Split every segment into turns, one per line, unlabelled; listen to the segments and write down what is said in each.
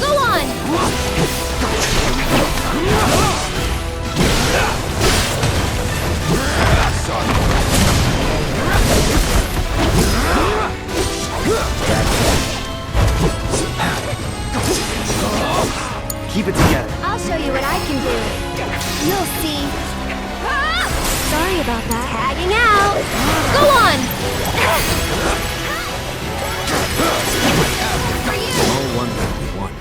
Go on!
Keep it together.
I'll show you what I can do. You'll see. Sorry about that. Tagging out. Go on!
No wonder we won.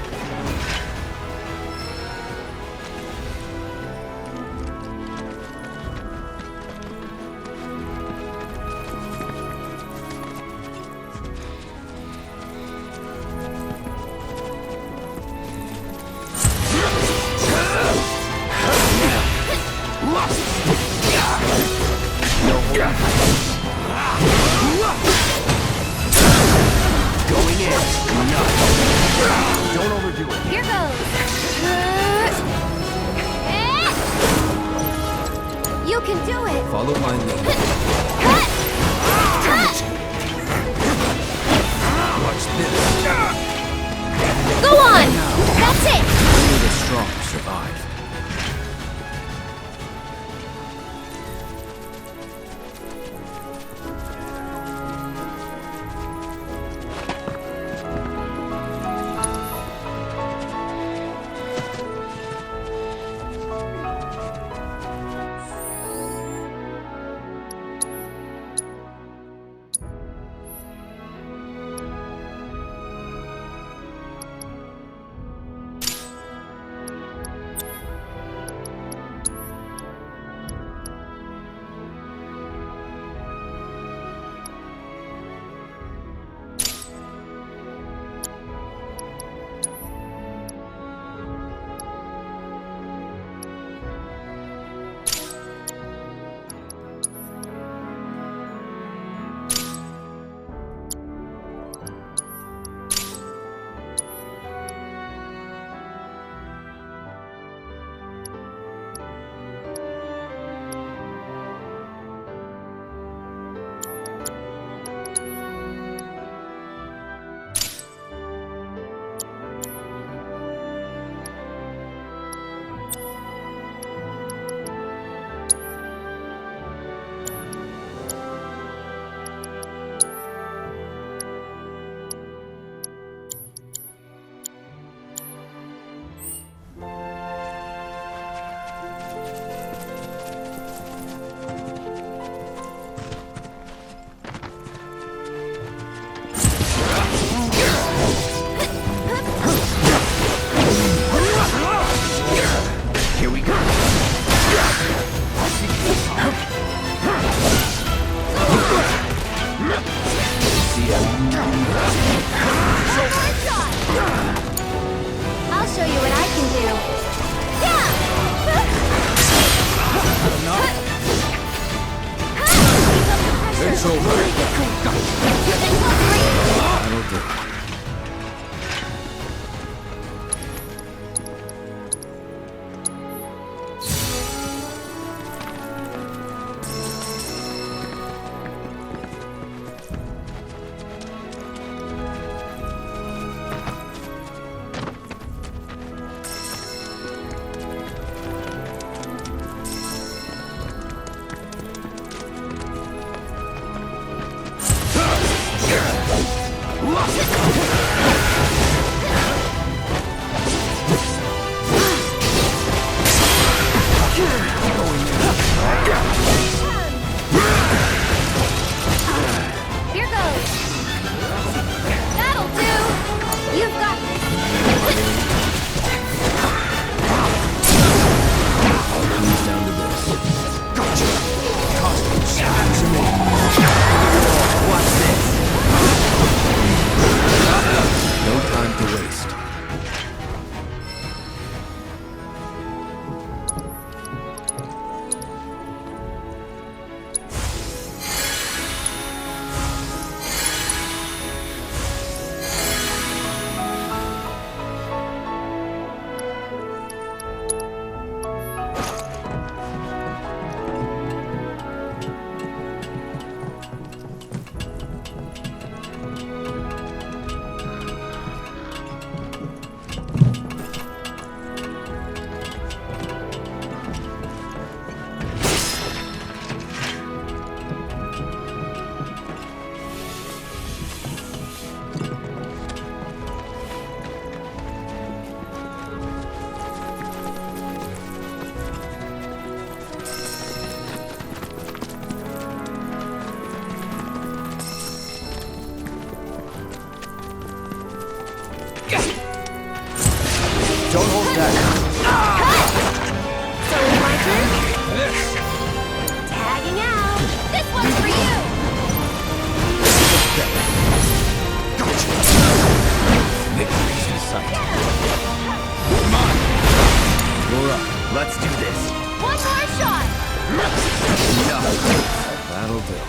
Going in. No. Don't overdo it.
Here goes. You can do it.
Follow my lead. Watch this.
Go on! That's it!
Only the strong survive.
I'll show you what I can do.
It's over. That'll do. Don't hold back.
So it's my turn?
This.
Tagging out. This one's for you.
Victory's in sight. Come on. You're up. Let's do this.
One more shot.
Enough. That'll do.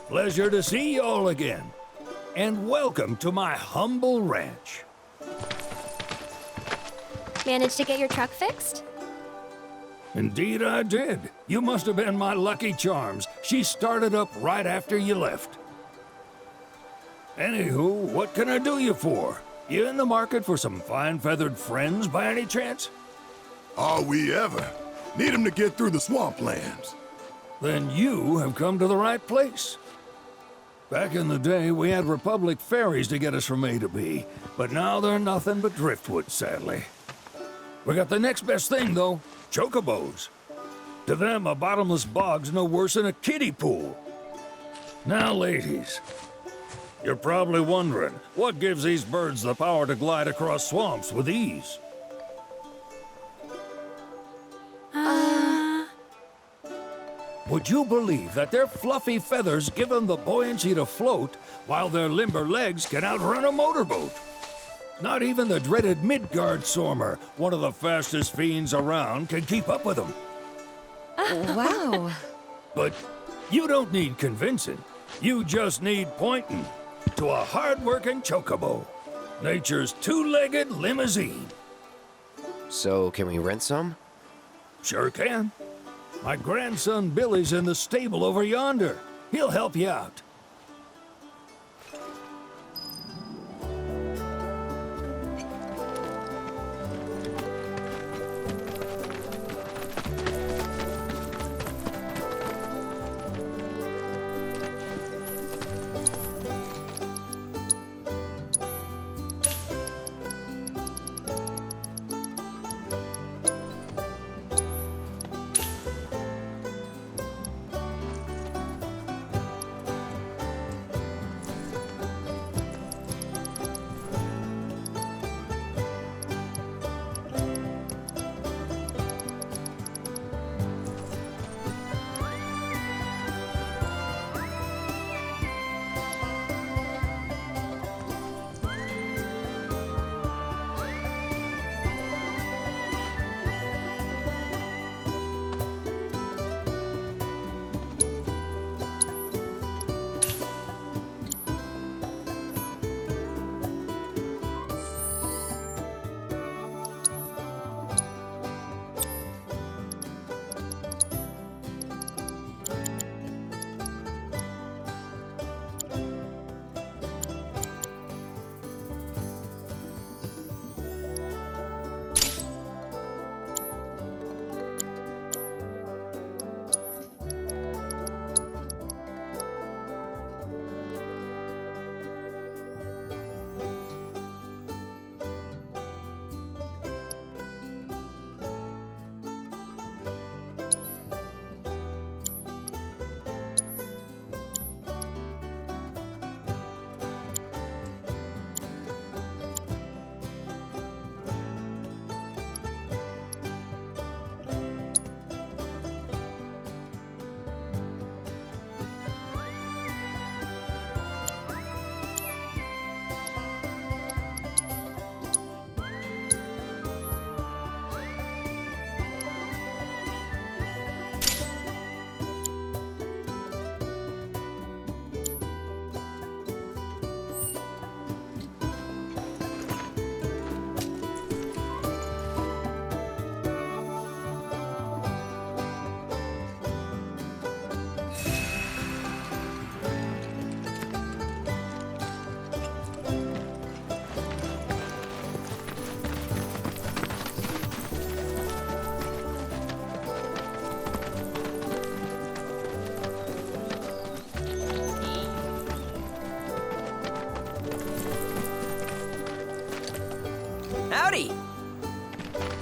Pleasure to see you all again, and welcome to my humble ranch.
Managed to get your truck fixed?
Indeed I did. You must have been my lucky charms. She started up right after you left. Anywho, what can I do you for? You in the market for some fine feathered friends by any chance?
Are we ever? Need 'em to get through the swamplands.
Then you have come to the right place. Back in the day, we had Republic ferries to get us from A to B, but now they're nothing but driftwood, sadly. We got the next best thing, though, Chocobos. To them, a bottomless bog's no worse than a kiddie pool. Now, ladies, you're probably wondering, what gives these birds the power to glide across swamps with ease? Would you believe that their fluffy feathers give them the buoyancy to float, while their limber legs can outrun a motorboat? Not even the dreaded Midgard Sormer, one of the fastest fiends around, can keep up with them.
Wow.
But you don't need convincing. You just need pointing to a hard-working Chocobo, nature's two-legged limousine.
So, can we rent some?
Sure can. My grandson Billy's in the stable over yonder. He'll help you out.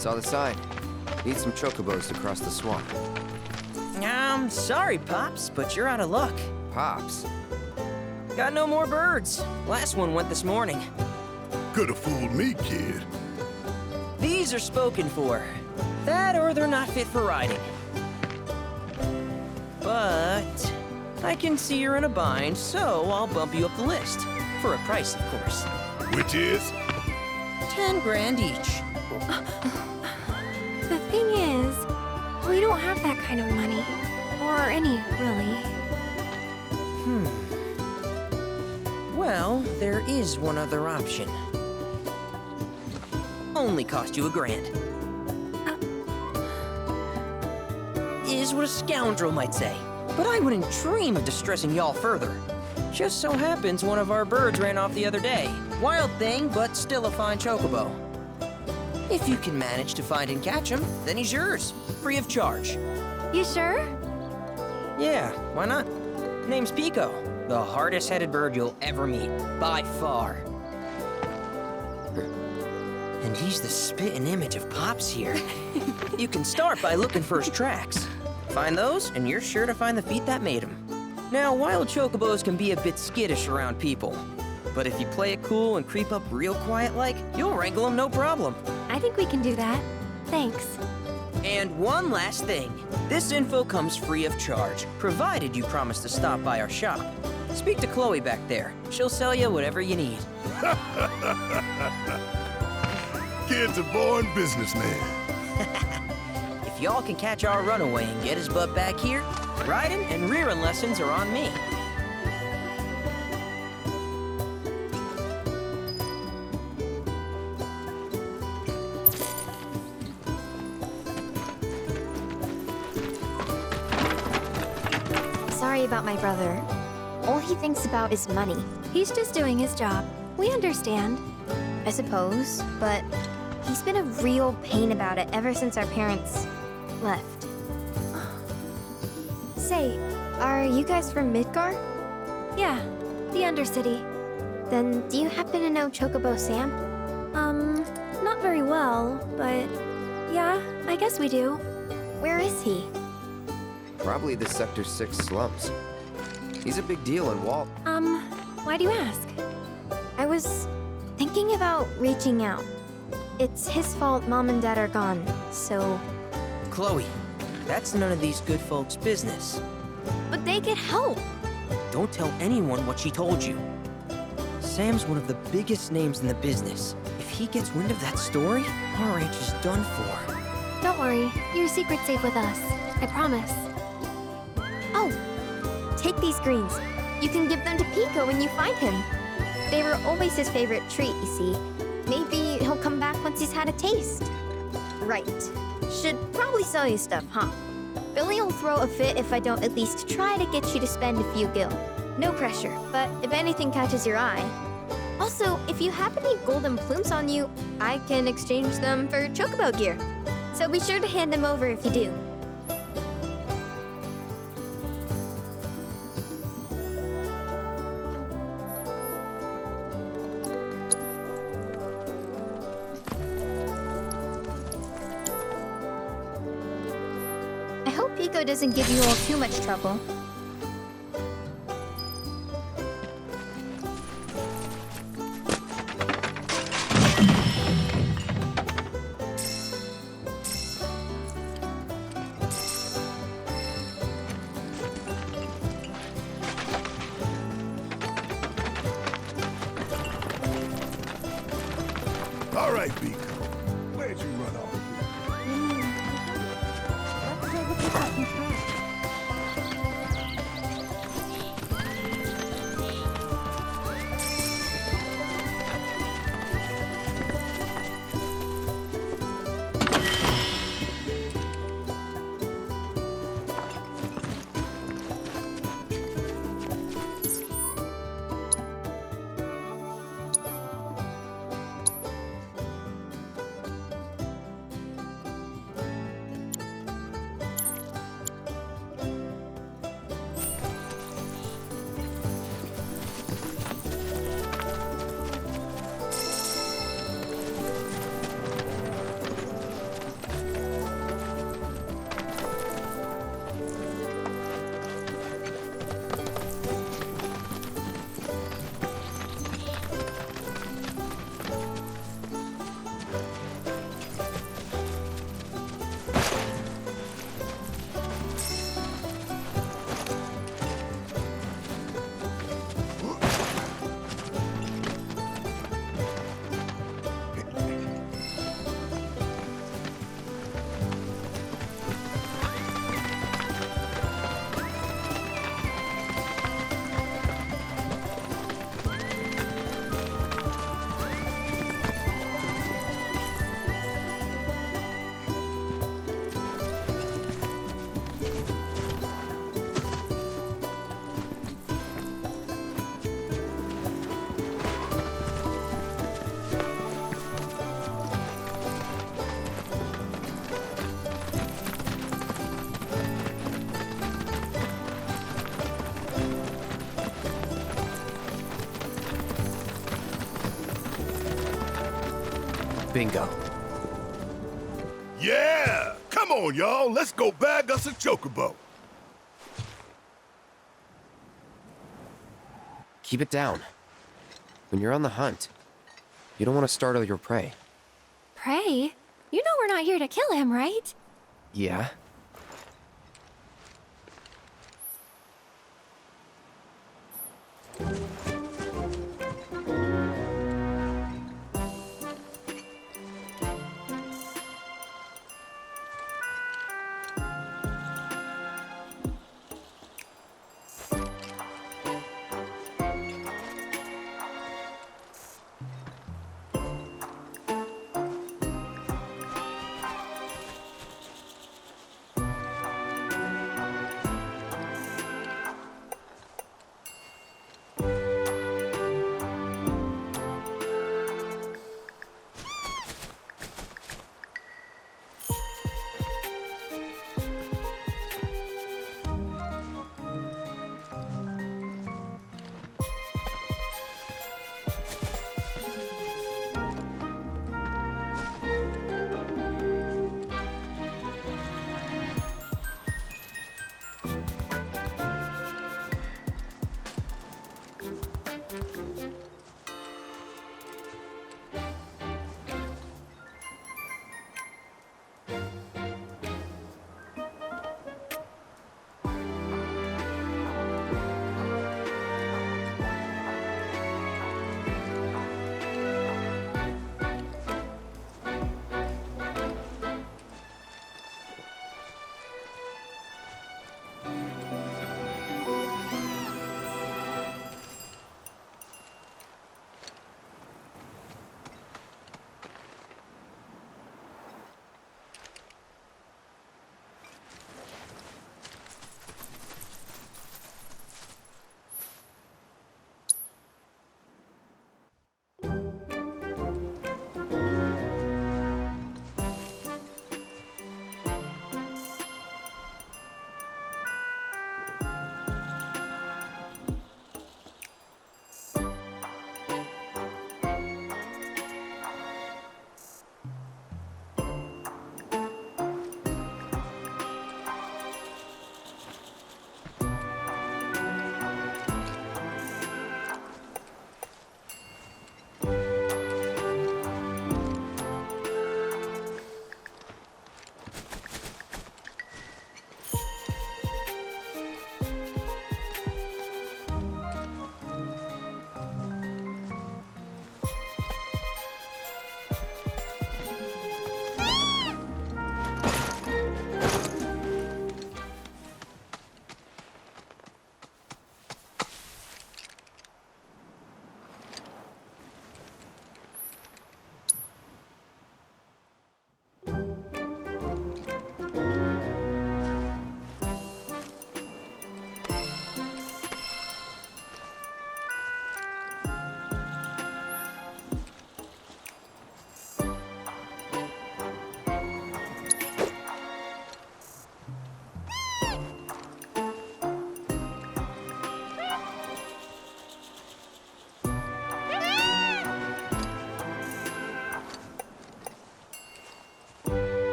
Saw the sign. Need some chocobos to cross the swamp.
Sorry, Pops, but you're out of luck.
Pops.
Got no more birds. Last one went this morning.
Could've fooled me, kid.
These are spoken for. That or they're not fit for riding. But I can see you're in a bind, so I'll bump you up the list. For a price, of course.
Which is?
10 grand each.
The thing is, we don't have that kind of money. Or any, really.
Well, there is one other option. Only cost you $1,000. Is what a scoundrel might say. But I wouldn't dream of distressing y'all further. Just so happens one of our birds ran off the other day. Wild thing, but still a fine chocobo. If you can manage to find and catch him, then he's yours, free of charge.
You sure?
Yeah, why not? Name's Pico, the hardest-headed bird you'll ever meet, by far. And he's the spitting image of Pops here. You can start by looking for his tracks. Find those, and you're sure to find the feet that made him. Now, wild chocobos can be a bit skittish around people. But if you play it cool and creep up real quiet-like, you'll wrangle them no problem.
I think we can do that. Thanks.
And one last thing. This info comes free of charge, provided you promise to stop by our shop. Speak to Chloe back there. She'll sell you whatever you need.
Kid's a born businessman.
If y'all can catch our runaway and get his butt back here, riding and rearing lessons are on me.
Sorry about my brother. All he thinks about is money. He's just doing his job. We understand. I suppose, but he's been a real pain about it ever since our parents left. Say, are you guys from Midgar? Yeah, the Undercity. Then do you happen to know Chocobo Sam? Not very well, but yeah, I guess we do. Where is he?
Probably the Sector 6 slums. He's a big deal in Walt.
Why do you ask? I was thinking about reaching out. It's his fault Mom and Dad are gone, so...
Chloe, that's none of these good folks' business.
But they could help!
Don't tell anyone what she told you. Sam's one of the biggest names in the business. If he gets wind of that story, our ranch is done for.
Don't worry, your secret's safe with us. I promise. Oh! Take these greens. You can give them to Pico when you find him. They were always his favorite treat, you see. Maybe he'll come back once he's had a taste. Right. Should probably sell you stuff, huh? Billy will throw a fit if I don't at least try to get you to spend a few gil. No pressure, but if anything catches your eye. Also, if you have any golden plumes on you, I can exchange them for Chocobo gear. So be sure to hand them over if you do. I hope Pico doesn't give you all too much trouble.
All right, Pico. Where'd you run off?
Bingo.
Yeah! Come on, y'all. Let's go bag us a Chocobo.
Keep it down. When you're on the hunt, you don't want to startle your prey.
Pray? You know we're not here to kill him, right?
Yeah?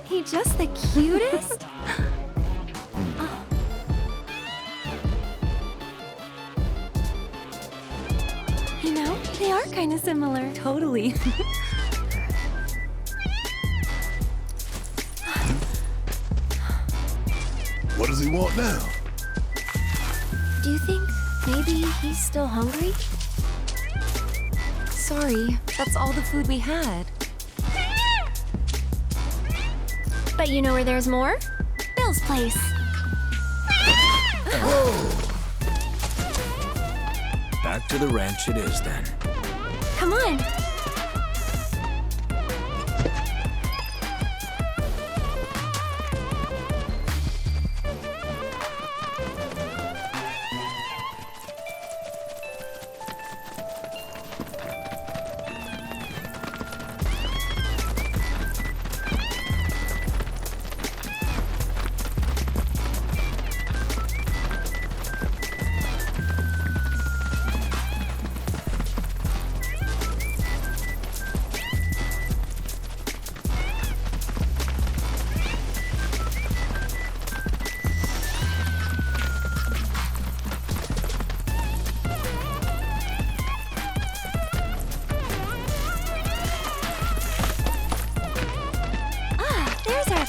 Isn't he just the cutest? You know, they are kind of similar.
Totally.
What does he want now?
Do you think maybe he's still hungry?
Sorry, that's all the food we had.
But you know where there's more? Bill's place.
Back to the ranch it is then.
Come on.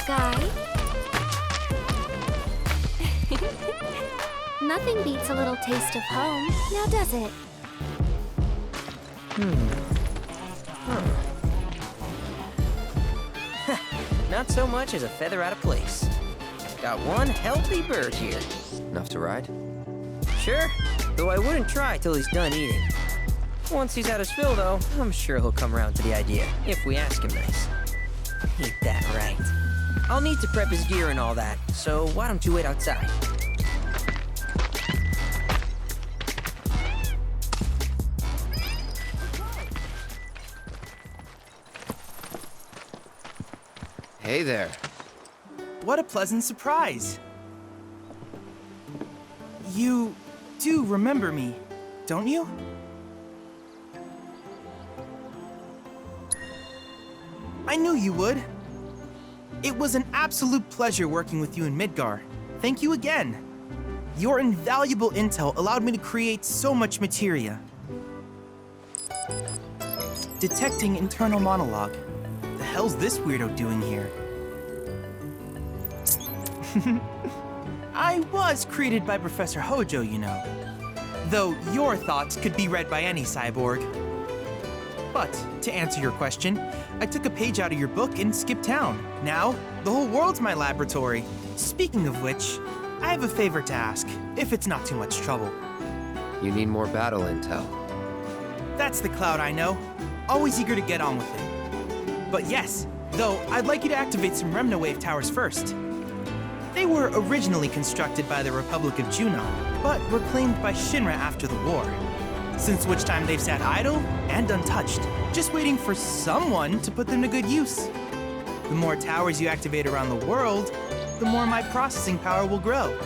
Guy. Nothing beats a little taste of home, now does it?
Not so much as a feather out of place. Got one healthy bird here.
Enough to ride?
Sure, though I wouldn't try till he's done eating. Once he's had his fill, though, I'm sure he'll come around to the idea, if we ask him nice. Ain't that right? I'll need to prep his gear and all that, so why don't you wait outside?
Hey there.
What a pleasant surprise. You do remember me, don't you? I knew you would. It was an absolute pleasure working with you in Midgar. Thank you again. Your invaluable intel allowed me to create so much materia. Detecting internal monologue. The hell's this weirdo doing here? I was created by Professor Hojo, you know. Though your thoughts could be read by any cyborg. But, to answer your question, I took a page out of your book and skipped town. Now, the whole world's my laboratory. Speaking of which, I have a favor to ask, if it's not too much trouble.
You need more battle intel.
That's the Cloud I know. Always eager to get on with it. But yes, though I'd like you to activate some Remnawave towers first. They were originally constructed by the Republic of Junon, but were claimed by Shinra after the war. Since which time they've sat idle and untouched, just waiting for someone to put them to good use. The more towers you activate around the world, the more my processing power will grow.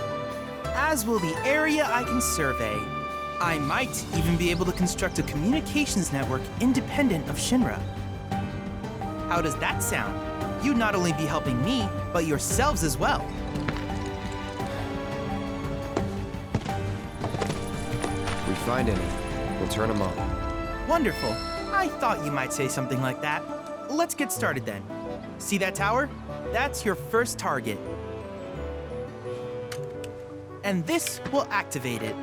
As will the area I can survey. I might even be able to construct a communications network independent of Shinra. How does that sound? You'd not only be helping me, but yourselves as well.
If we find any, we'll turn them on.
Wonderful. I thought you might say something like that. Let's get started then. See that tower? That's your first target. And this will activate it.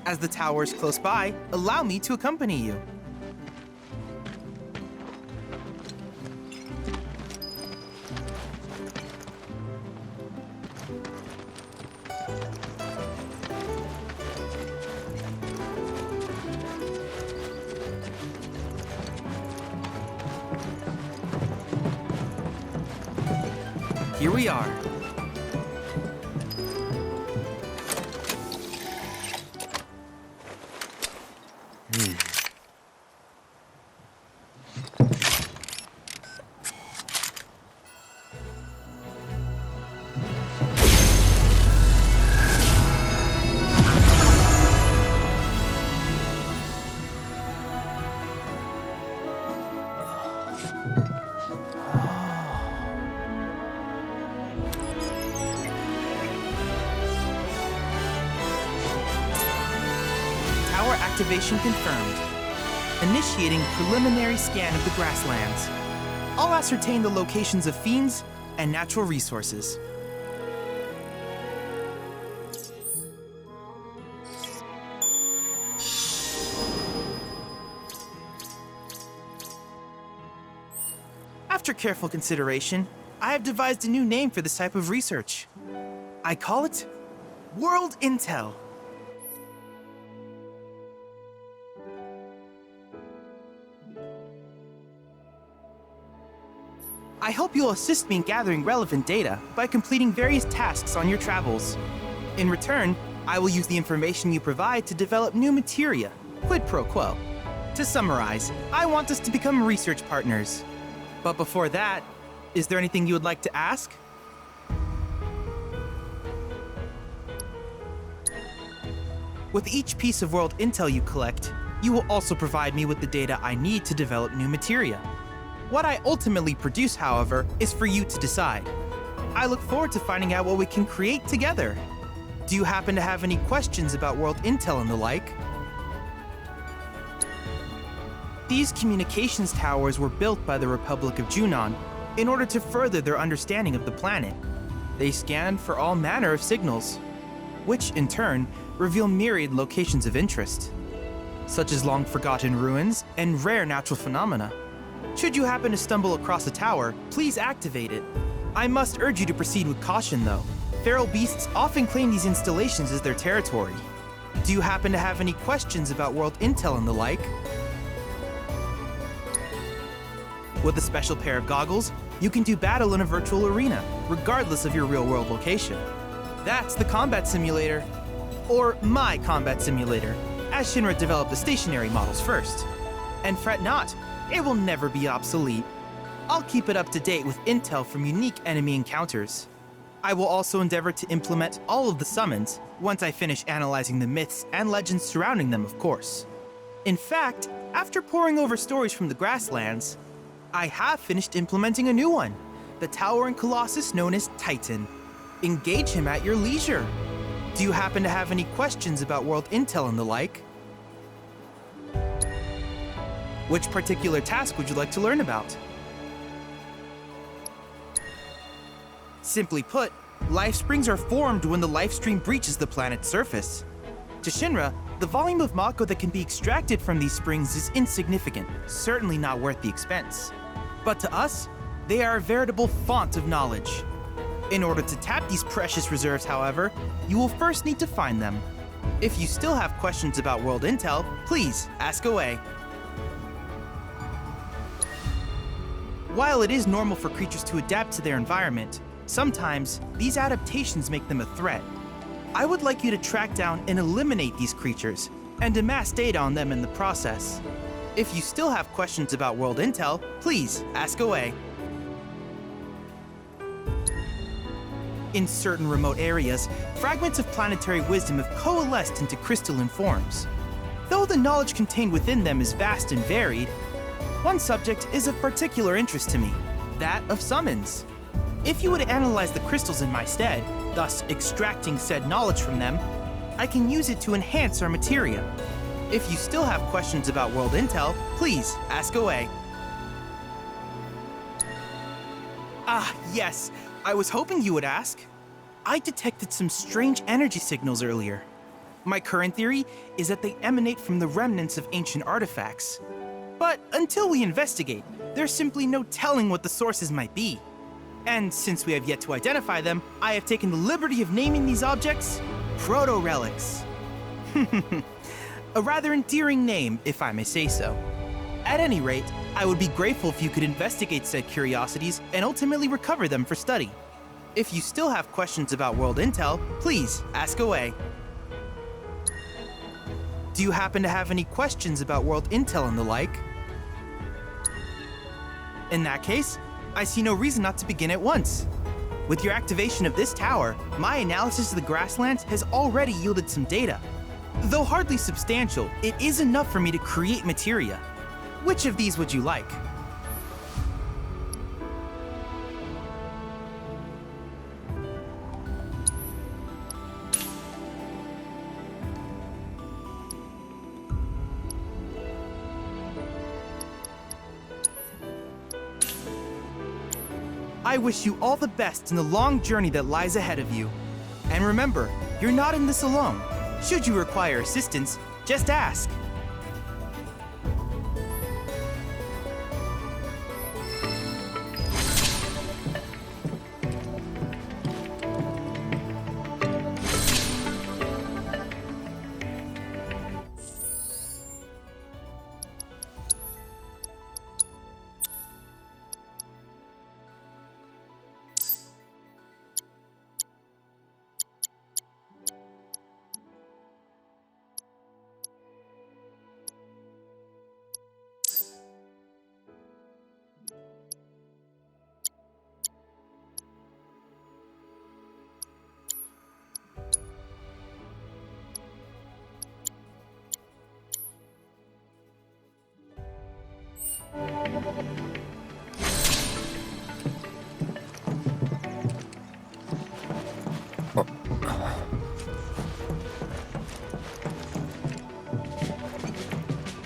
As the tower is close by, allow me to accompany you. Here we are. Activation confirmed. Initiating preliminary scan of the grasslands. I'll ascertain the locations of fiends and natural resources. After careful consideration, I have devised a new name for this type of research. I call it World Intel. I hope you'll assist me in gathering relevant data by completing various tasks on your travels. In return, I will use the information you provide to develop new materia, quid pro quo. To summarize, I want us to become research partners. But before that, is there anything you would like to ask? With each piece of world intel you collect, you will also provide me with the data I need to develop new materia. What I ultimately produce, however, is for you to decide. I look forward to finding out what we can create together. Do you happen to have any questions about world intel and the like? These communications towers were built by the Republic of Junon in order to further their understanding of the planet. They scanned for all manner of signals, which in turn reveal myriad locations of interest, such as long-forgotten ruins and rare natural phenomena. Should you happen to stumble across a tower, please activate it. I must urge you to proceed with caution, though. Feral beasts often claim these installations as their territory. Do you happen to have any questions about world intel and the like? With a special pair of goggles, you can do battle in a virtual arena, regardless of your real-world location. That's the combat simulator. Or my combat simulator, as Shinra developed the stationary models first. And fret not, it will never be obsolete. I'll keep it up to date with intel from unique enemy encounters. I will also endeavor to implement all of the summons once I finish analyzing the myths and legends surrounding them, of course. In fact, after poring over stories from the grasslands, I have finished implementing a new one, the towering colossus known as Titan. Engage him at your leisure. Do you happen to have any questions about world intel and the like? Which particular task would you like to learn about? Simply put, life springs are formed when the life stream breaches the planet's surface. To Shinra, the volume of Mako that can be extracted from these springs is insignificant, certainly not worth the expense. But to us, they are a veritable font of knowledge. In order to tap these precious reserves, however, you will first need to find them. If you still have questions about world intel, please ask away. While it is normal for creatures to adapt to their environment, sometimes these adaptations make them a threat. I would like you to track down and eliminate these creatures, and amass data on them in the process. If you still have questions about world intel, please ask away. In certain remote areas, fragments of planetary wisdom have coalesced into crystalline forms. Though the knowledge contained within them is vast and varied, one subject is of particular interest to me, that of summons. If you would analyze the crystals in my stead, thus extracting said knowledge from them, I can use it to enhance our materia. If you still have questions about world intel, please ask away. Ah, yes, I was hoping you would ask. I detected some strange energy signals earlier. My current theory is that they emanate from the remnants of ancient artifacts. But until we investigate, there's simply no telling what the sources might be. And since we have yet to identify them, I have taken the liberty of naming these objects proto-relics. A rather endearing name, if I may say so. At any rate, I would be grateful if you could investigate said curiosities and ultimately recover them for study. If you still have questions about world intel, please ask away. Do you happen to have any questions about world intel and the like? In that case, I see no reason not to begin at once. With your activation of this tower, my analysis of the grasslands has already yielded some data. Though hardly substantial, it is enough for me to create materia. Which of these would you like? I wish you all the best in the long journey that lies ahead of you. And remember, you're not in this alone. Should you require assistance, just ask.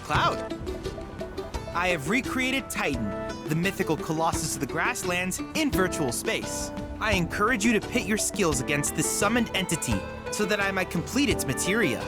Cloud! I have recreated Titan, the mythical colossus of the grasslands, in virtual space. I encourage you to pit your skills against this summoned entity so that I might complete its materia.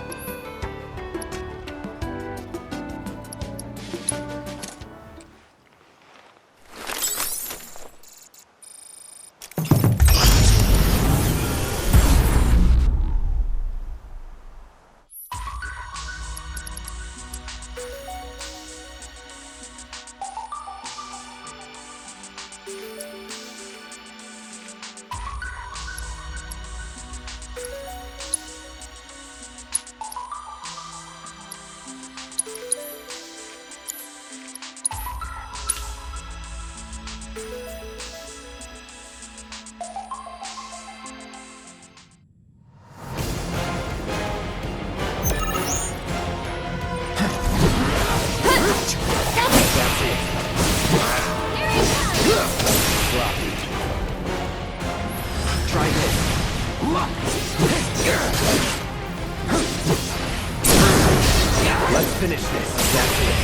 Let's finish this. That's it.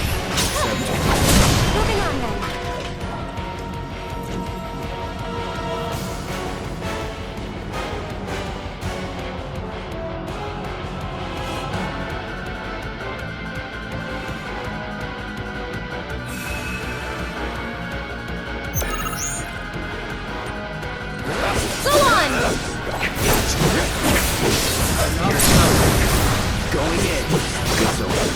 Moving on then. Go on!
Going in. It's over.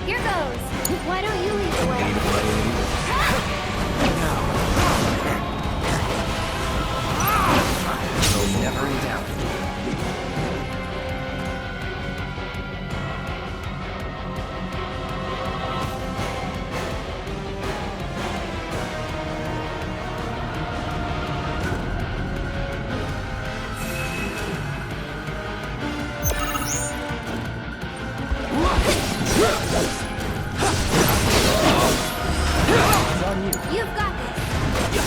Here goes. Why don't you lead the way?
Never in doubt.
You've got this.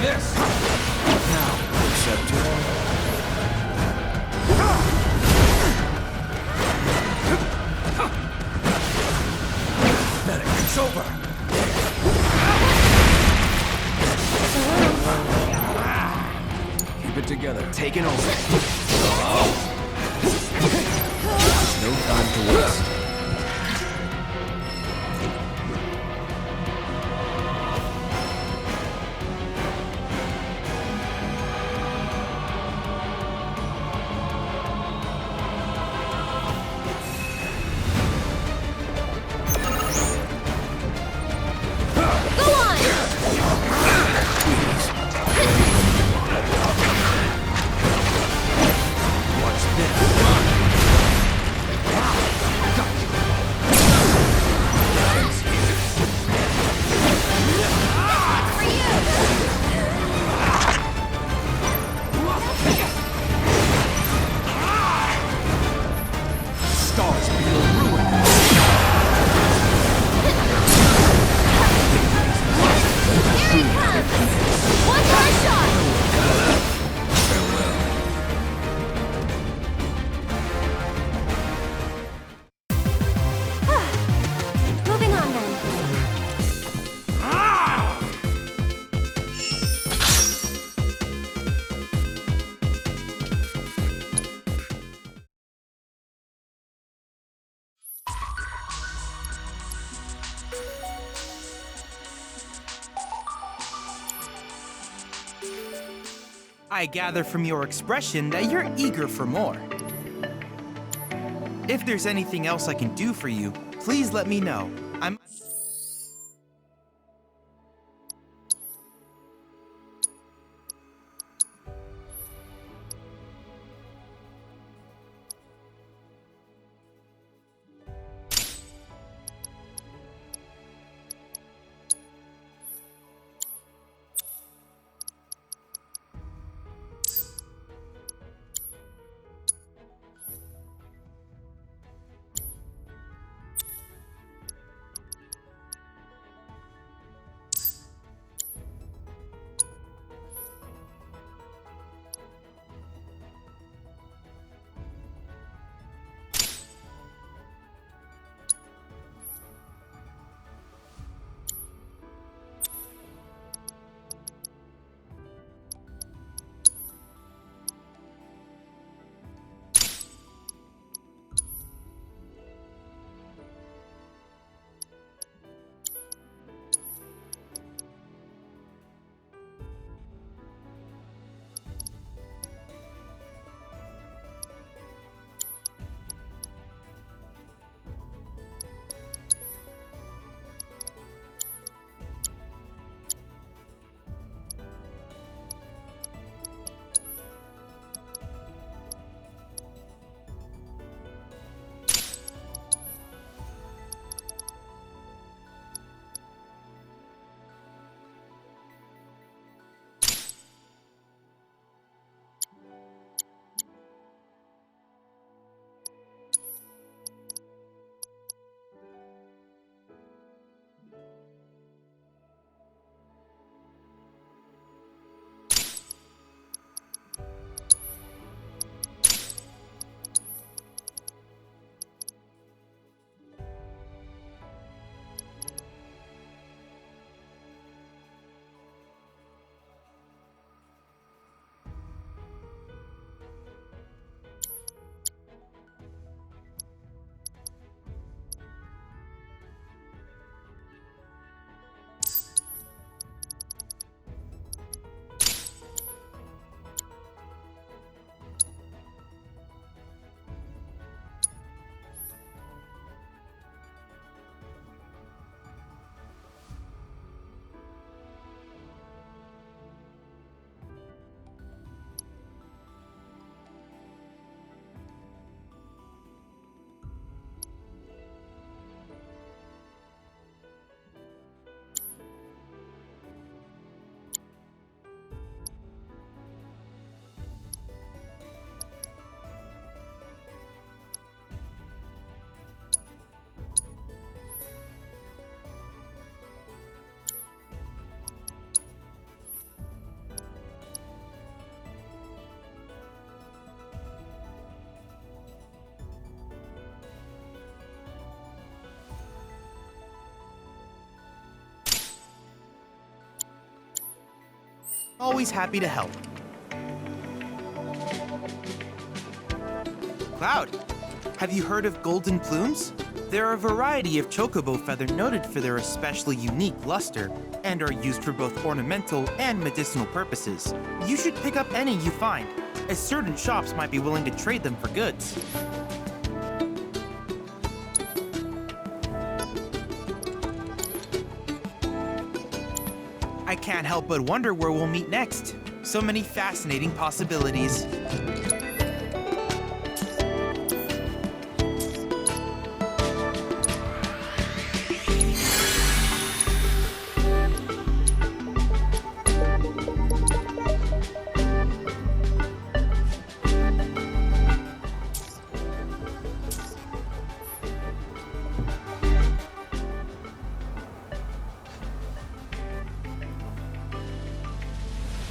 This. Now, accept it. Medic, it's over. Keep it together. Taking over. No time to waste. Watch this.
I gather from your expression that you're eager for more. If there's anything else I can do for you, please let me know. I'm... Always happy to help. Cloud, have you heard of golden plumes? They're a variety of chocobo feather noted for their especially unique luster and are used for both ornamental and medicinal purposes. You should pick up any you find, as certain shops might be willing to trade them for goods. I can't help but wonder where we'll meet next. So many fascinating possibilities.